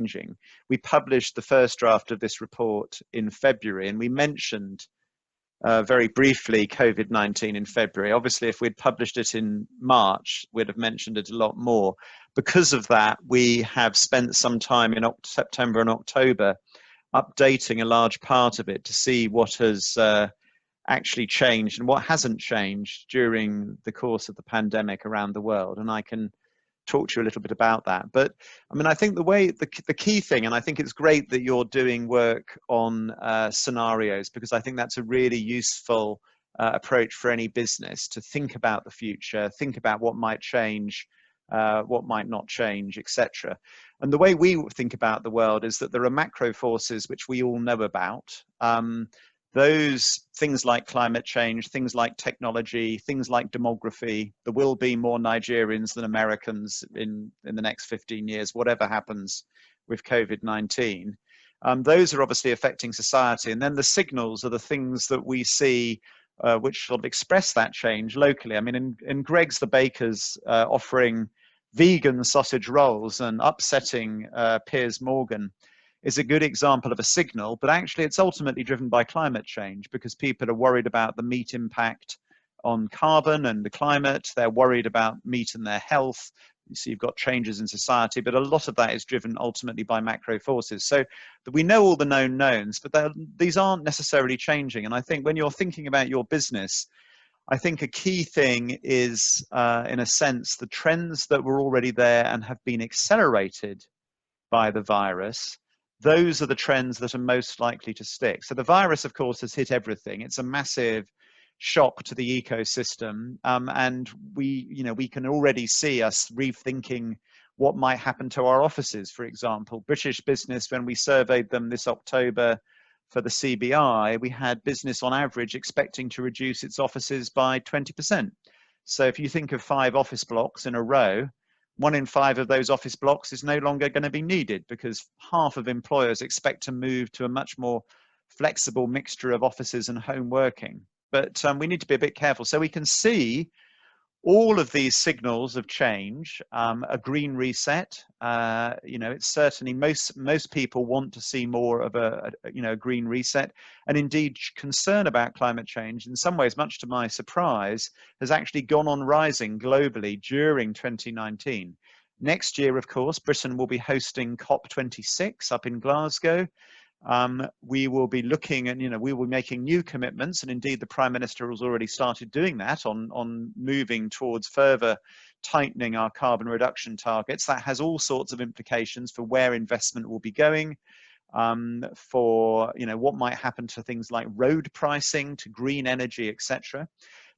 changing. We published the first draft of this report in February, and we mentioned very briefly COVID-19 in February. Obviously, if we'd published it in March, we'd have mentioned it a lot more. Because of that, we have spent some time in September and October updating a large part of it to see what has actually changed and what hasn't changed during the course of the pandemic around the world. And I can talk to you a little bit about that. But I mean, I think the key thing, and I think it's great that you're doing work on scenarios, because I think that's a really useful approach for any business to think about the future, think about what might change, what might not change, etc. And the way we think about the world is that there are macro forces which we all know about. Those things like climate change, things like technology, things like demography. There will be more Nigerians than Americans in the next 15 years, whatever happens with COVID-19. Those are obviously affecting society. And then the signals are the things that we see which sort of express that change locally. I mean, in Greggs the Baker's offering vegan sausage rolls and upsetting Piers Morgan is a good example of a signal, but actually it's ultimately driven by climate change, because people are worried about the meat impact on carbon and the climate. They're worried about meat and their health. You see, you've got changes in society, but a lot of that is driven ultimately by macro forces. So we know all the known knowns, but these aren't necessarily changing. And I think when you're thinking about your business, I think a key thing is, in a sense, the trends that were already there and have been accelerated by the virus. Those are the trends that are most likely to stick. So the virus, of course, has hit everything. It's a massive shock to the ecosystem, and we can already see us rethinking what might happen to our offices. For example, British business, when we surveyed them this October for the CBI, we had business on average expecting to reduce its offices by 20%. So if you think of 5 office blocks in a row, 1 in 5 of those office blocks is no longer going to be needed, because half of employers expect to move to a much more flexible mixture of offices and home working. But we need to be a bit careful. So we can see all of these signals of change. A green reset, it's certainly most people want to see more of a green reset, and indeed concern about climate change, in some ways, much to my surprise, has actually gone on rising globally during 2019. Next year, of course, Britain will be hosting COP26 up in Glasgow. We will be looking at, we will be making new commitments, and indeed the Prime Minister has already started doing that on moving towards further tightening our carbon reduction targets. That has all sorts of implications for where investment will be going, for what might happen to things like road pricing, to green energy, etc.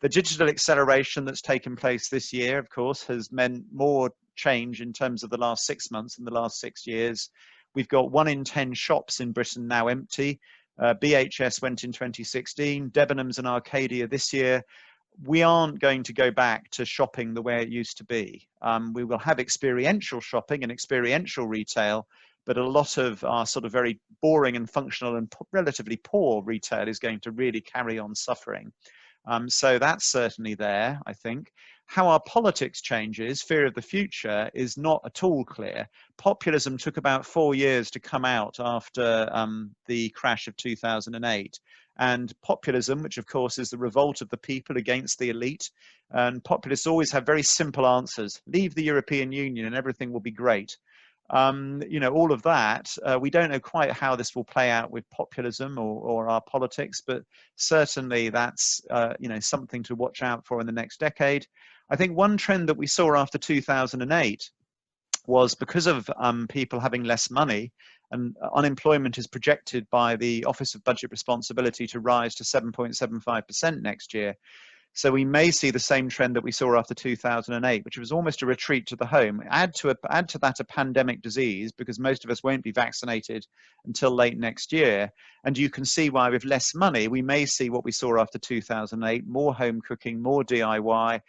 The digital acceleration that's taken place this year, of course, has meant more change in terms of the last 6 months and the last 6 years. We've got 1 in 10 shops in Britain now empty. BHS went in 2016, Debenhams and Arcadia this year. We aren't going to go back to shopping the way it used to be. We will have experiential shopping and experiential retail, but a lot of our sort of very boring and functional and relatively poor retail is going to really carry on suffering. So that's certainly there, I think. How our politics changes, fear of the future, is not at all clear. Populism took about 4 years to come out after the crash of 2008. And populism, which of course is the revolt of the people against the elite, and populists always have very simple answers. Leave the European Union and everything will be great. All of that, we don't know quite how this will play out with populism or our politics, but certainly that's something to watch out for in the next decade. I think one trend that we saw after 2008 was, because of people having less money, and unemployment is projected by the Office of Budget Responsibility to rise to 7.75% next year. So we may see the same trend that we saw after 2008, which was almost a retreat to the home. Add to that a pandemic disease, because most of us won't be vaccinated until late next year. And you can see why, with less money, we may see what we saw after 2008, more home cooking, more DIY.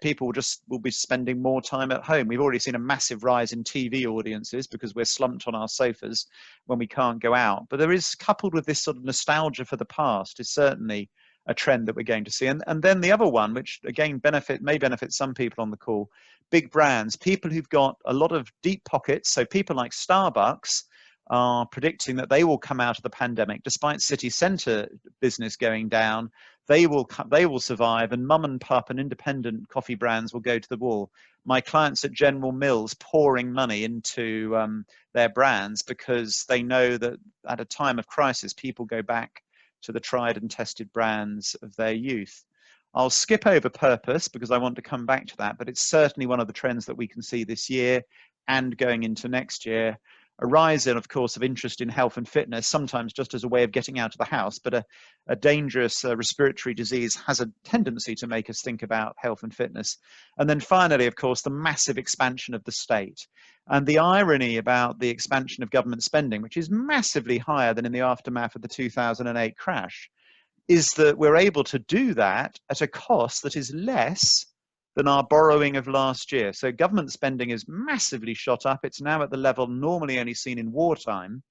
People will be spending more time at home. We've already seen a massive rise in TV audiences because we're slumped on our sofas when we can't go out. But there is, coupled with this sort of nostalgia for the past, is certainly a trend that we're going to see. And then the other one, which again may benefit some people on the call, big brands, people who've got a lot of deep pockets. So people like Starbucks are predicting that they will come out of the pandemic despite city centre business going down. They will survive, and mum and pup and independent coffee brands will go to the wall. My clients at General Mills pouring money into their brands because they know that at a time of crisis, people go back to the tried and tested brands of their youth. I'll skip over purpose because I want to come back to that, but it's certainly one of the trends that we can see this year and going into next year. A rise in, of course, of interest in health and fitness, sometimes just as a way of getting out of the house, but a dangerous respiratory disease has a tendency to make us think about health and fitness. And then finally, of course, the massive expansion of the state. And the irony about the expansion of government spending, which is massively higher than in the aftermath of the 2008 crash, is that we're able to do that at a cost that is less than our borrowing of last year. So government spending is massively shot up. It's now at the level normally only seen in wartime.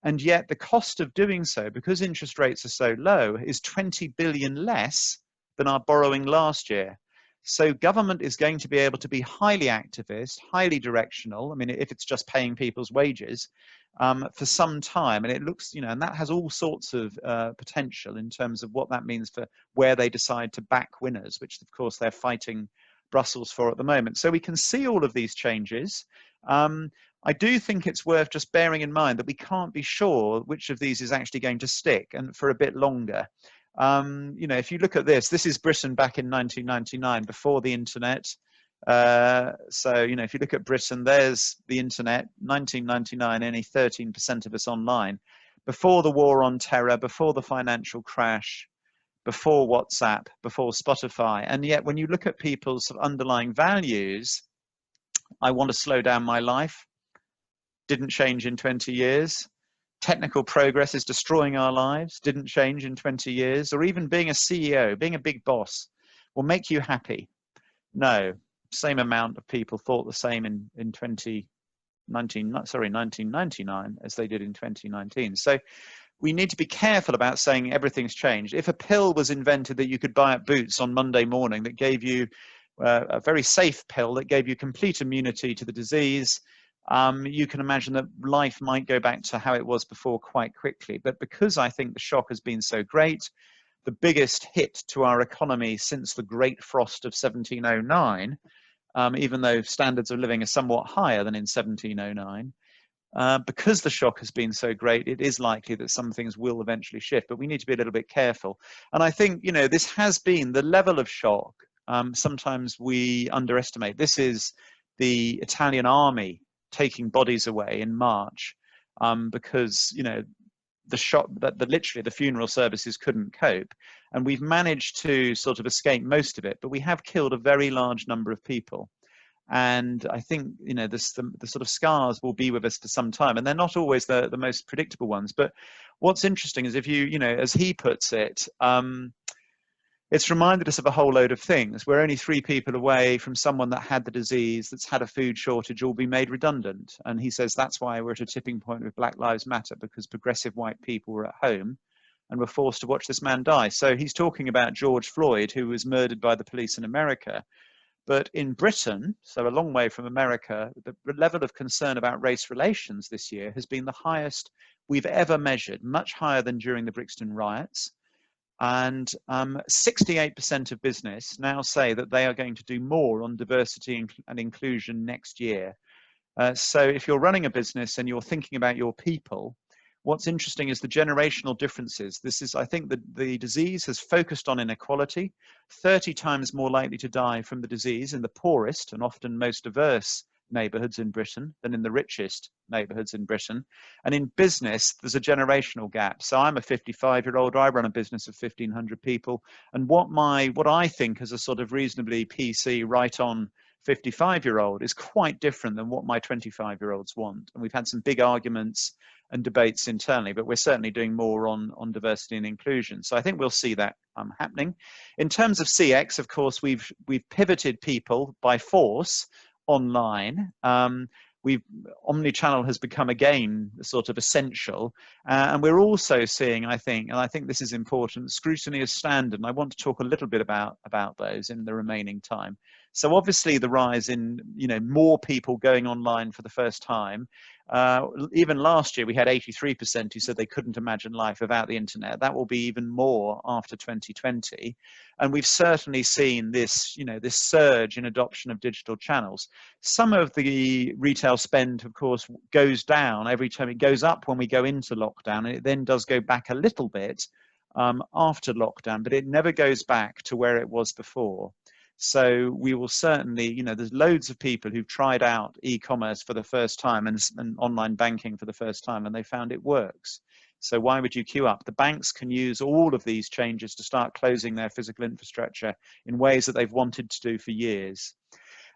And yet the cost of doing so, because interest rates are so low, is 20 billion less than our borrowing last year. So government is going to be able to be highly activist, highly directional. I mean, if it's just paying people's wages for some time, and it looks, and that has all sorts of potential in terms of what that means for where they decide to back winners, which of course they're fighting Brussels for at the moment. So we can see all of these changes. I do think it's worth just bearing in mind that we can't be sure which of these is actually going to stick and for a bit longer. If you look at this is Britain back in 1999, before the internet. If you look at Britain, there's the internet, 1999, only 13% of us online. Before the war on terror, before the financial crash, before WhatsApp, before Spotify. And yet when you look at people's sort of underlying values, I want to slow down my life, didn't change in 20 years. Technical progress is destroying our lives, didn't change in 20 years. Or even being a CEO, being a big boss will make you happy. No, same amount of people thought the same in 1999 as they did in 2019. So we need to be careful about saying everything's changed. If a pill was invented that you could buy at Boots on Monday morning that gave you a very safe pill that gave you complete immunity to the disease, you can imagine that life might go back to how it was before quite quickly. But because I think the shock has been so great, the biggest hit to our economy since the Great Frost of 1709, even though standards of living are somewhat higher than in 1709, because the shock has been so great, it is likely that some things will eventually shift, but we need to be a little bit careful. And I think, this has been the level of shock. Sometimes we underestimate. This is the Italian army taking bodies away in March because, the shock that literally the funeral services couldn't cope. And we've managed to sort of escape most of it, but we have killed a very large number of people. And I think, the sort of scars will be with us for some time, and they're not always the most predictable ones. But what's interesting is if as he puts it, it's reminded us of a whole load of things. We're only 3 people away from someone that had the disease, that's had a food shortage, or be made redundant. And he says that's why we're at a tipping point with Black Lives Matter, because progressive white people were at home and were forced to watch this man die. So he's talking about George Floyd, who was murdered by the police in America. But in Britain, so a long way from America, the level of concern about race relations this year has been the highest we've ever measured, much higher than during the Brixton riots. And 68% of business now say that they are going to do more on diversity and inclusion next year. So if you're running a business and you're thinking about your people, what's interesting is the generational differences. I think the disease has focused on inequality, 30 times more likely to die from the disease in the poorest and often most diverse neighborhoods in Britain than in the richest neighborhoods in Britain. And in business, there's a generational gap. So I'm a 55-year-old, I run a business of 1,500 people. And what I think as a sort of reasonably PC, right on 55-year-old is quite different than what my 25-year-olds want. And we've had some big arguments and debates internally, but we're certainly doing more on diversity and inclusion. So I think we'll see that happening. In terms of CX, of course, we've pivoted people by force online. omnichannel has become again sort of essential, and we're also seeing, I think this is important, scrutiny as standard, and I want to talk a little bit about those in the remaining time. So obviously the rise in more people going online for the first time. Even last year we had 83% who said they couldn't imagine life without the internet. That will be even more after 2020, and we've certainly seen this this surge in adoption of digital channels. Some of the retail spend, of course, goes down every time. It goes up when we go into lockdown, and it then does go back a little bit after lockdown, but it never goes back to where it was before. So we will certainly, there's loads of people who've tried out e-commerce for the first time and online banking for the first time, and they found it works. So why would you queue up? The banks can use all of these changes to start closing their physical infrastructure in ways that they've wanted to do for years.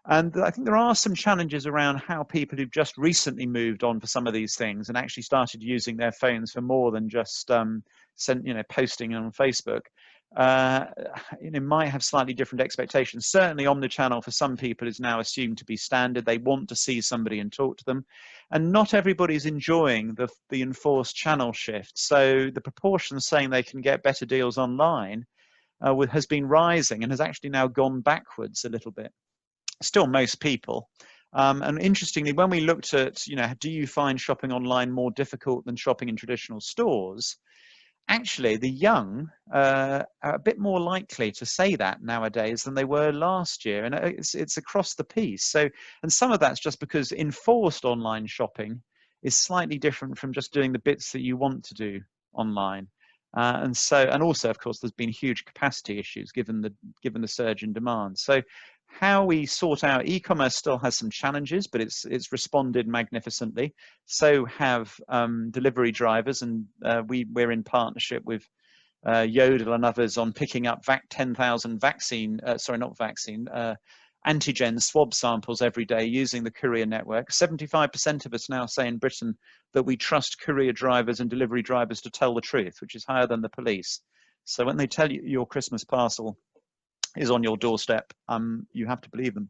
And I think there are some challenges around how people who've just recently moved on for some of these things and actually started using their phones for more than just posting on Facebook, might have slightly different expectations. Certainly omnichannel for some people is now assumed to be standard. They want to see somebody and talk to them, and not everybody's enjoying the enforced channel shift. So the proportion saying they can get better deals online has been rising and has actually now gone backwards a little bit. Still most people. And interestingly, when we looked at, do you find shopping online more difficult than shopping in traditional stores? Actually, the young are a bit more likely to say that nowadays than they were last year, and it's across the piece. So, and some of that's just because enforced online shopping is slightly different from just doing the bits that you want to do online. And also, of course, there's been huge capacity issues given the surge in demand. So, how we sort out e-commerce still has some challenges, but it's responded magnificently. So have delivery drivers, and we're in partnership with Yodel and others on picking up 10,000 antigen swab samples every day using the courier network. 75% of us now say in Britain that we trust courier drivers and delivery drivers to tell the truth, which is higher than the police. So when they tell you your Christmas parcel is on your doorstep, you have to believe them.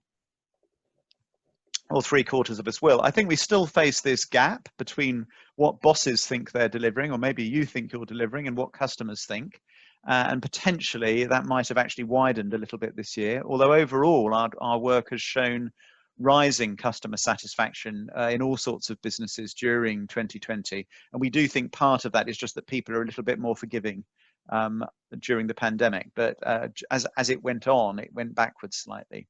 Or 3/4 of us will. I think we still face this gap between what bosses think they're delivering, or maybe you think you're delivering, and what customers think. And potentially that might have actually widened a little bit this year. Although overall our work has shown rising customer satisfaction in all sorts of businesses during 2020. And we do think part of that is just that people are a little bit more forgiving during the pandemic, but as it went on, it went backwards slightly.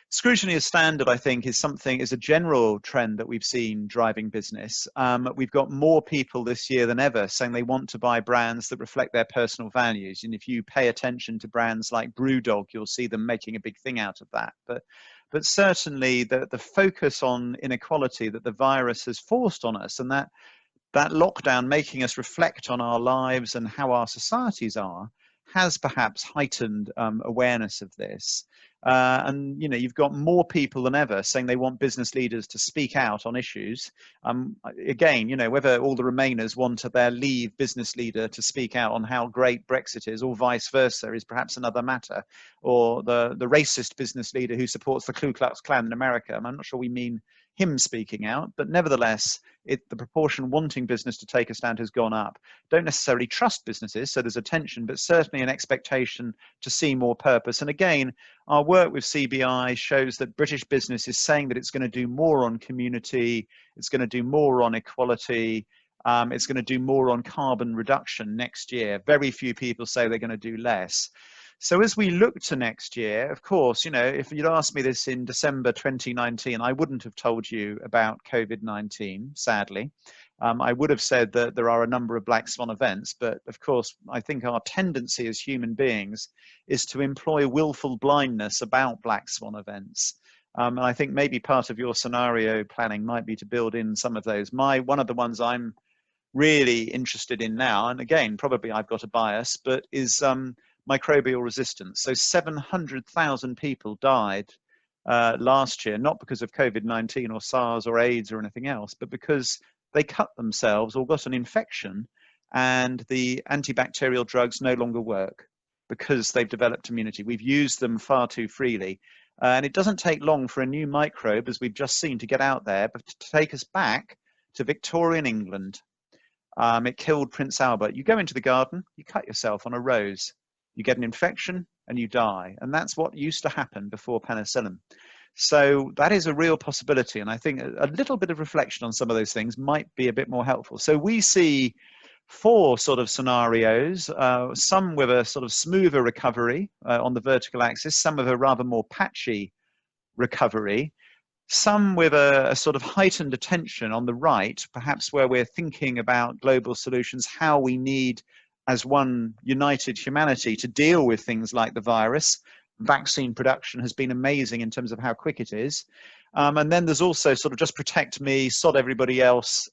Scrutiny as standard, I think, is a general trend that we've seen driving business. We've got more people this year than ever saying they want to buy brands that reflect their personal values. And if you pay attention to brands like Brewdog, you'll see them making a big thing out of that. But certainly the focus on inequality that the virus has forced on us, and that lockdown making us reflect on our lives and how our societies are, has perhaps heightened awareness of this. And you've got more people than ever saying they want business leaders to speak out on issues. Again, whether all the Remainers want their Leave business leader to speak out on how great Brexit is, or vice versa, is perhaps another matter. Or the racist business leader who supports the Ku Klux Klan in America. I'm not sure we mean him speaking out, but nevertheless, the proportion wanting business to take a stand has gone up. Don't necessarily trust businesses, so there's a tension, but certainly an expectation to see more purpose. And again, our work with CBI shows that British business is saying that it's going to do more on community, it's going to do more on equality, it's going to do more on carbon reduction next year. Very few people say they're going to do less. So as we look to next year, of course, if you'd asked me this in December 2019, I wouldn't have told you about COVID-19, sadly. I would have said that there are a number of black swan events, but of course, I think our tendency as human beings is to employ willful blindness about black swan events. And I think maybe part of your scenario planning might be to build in some of those. One of the ones I'm really interested in now, and again, probably I've got a bias, but is microbial resistance. So 700,000 people died last year, not because of COVID-19 or SARS or AIDS or anything else, but because they cut themselves or got an infection and the antibacterial drugs no longer work because they've developed immunity. We've used them far too freely. And it doesn't take long for a new microbe, as we've just seen, to get out there, but to take us back to Victorian England. It killed Prince Albert. You go into the garden, you cut yourself on a rose, you get an infection and you die. And that's what used to happen before penicillin. So that is a real possibility. And I think a little bit of reflection on some of those things might be a bit more helpful. So we see four sort of scenarios, some with a sort of smoother recovery on the vertical axis, some with a rather more patchy recovery, some with a sort of heightened attention on the right, perhaps where we're thinking about global solutions, how we need, as one united humanity, to deal with things like the virus. Vaccine production has been amazing in terms of how quick it is. And then there's also sort of just protect me, sod everybody else,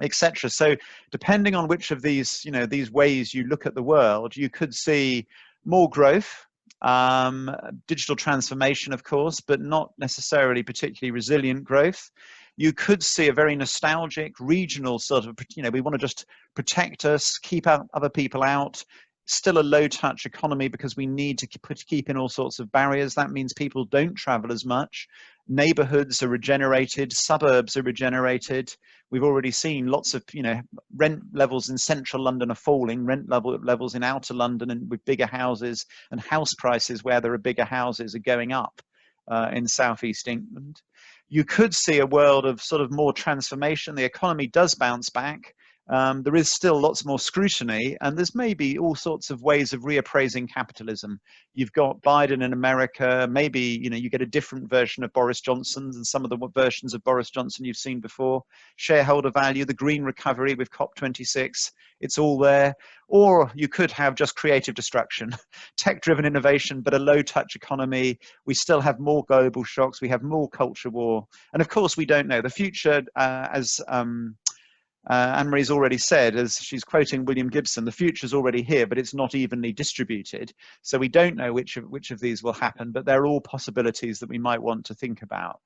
etc. So depending on which of these, these ways you look at the world, you could see more growth, digital transformation, of course, but not necessarily particularly resilient growth. You could see a very nostalgic regional sort of, we want to just protect us, keep other people out. Still a low touch economy because we need to keep in all sorts of barriers. That means people don't travel as much. Neighborhoods are regenerated, suburbs are regenerated. We've already seen lots of, rent levels in central London are falling, rent levels in outer London and with bigger houses, and house prices where there are bigger houses are going up in southeast England. You could see a world of sort of more transformation. The economy does bounce back. There is still lots more scrutiny, and there's maybe all sorts of ways of reappraising capitalism. You've got Biden in America, maybe you get a different version of Boris Johnson than some of the versions of Boris Johnson you've seen before. Shareholder value, the green recovery with COP26, it's all there. Or you could have just creative destruction, tech-driven innovation, but a low-touch economy. We still have more global shocks, we have more culture war, and of course we don't know. The future, as Anne-Marie's already said, as she's quoting William Gibson, the future's already here, but it's not evenly distributed. So we don't know which of these will happen, but they're all possibilities that we might want to think about.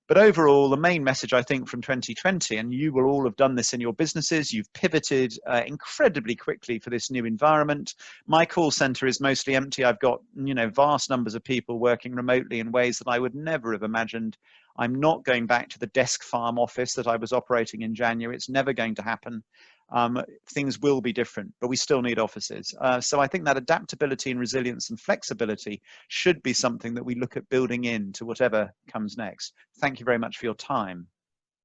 But overall, the main message, I think, from 2020, and you will all have done this in your businesses, you've pivoted incredibly quickly for this new environment. My call center is mostly empty. I've got, vast numbers of people working remotely in ways that I would never have imagined. I'm not going back to the desk farm office that I was operating in January. It's never going to happen. Things will be different, but we still need offices. So I think that adaptability and resilience and flexibility should be something that we look at building into whatever comes next. Thank you very much for your time.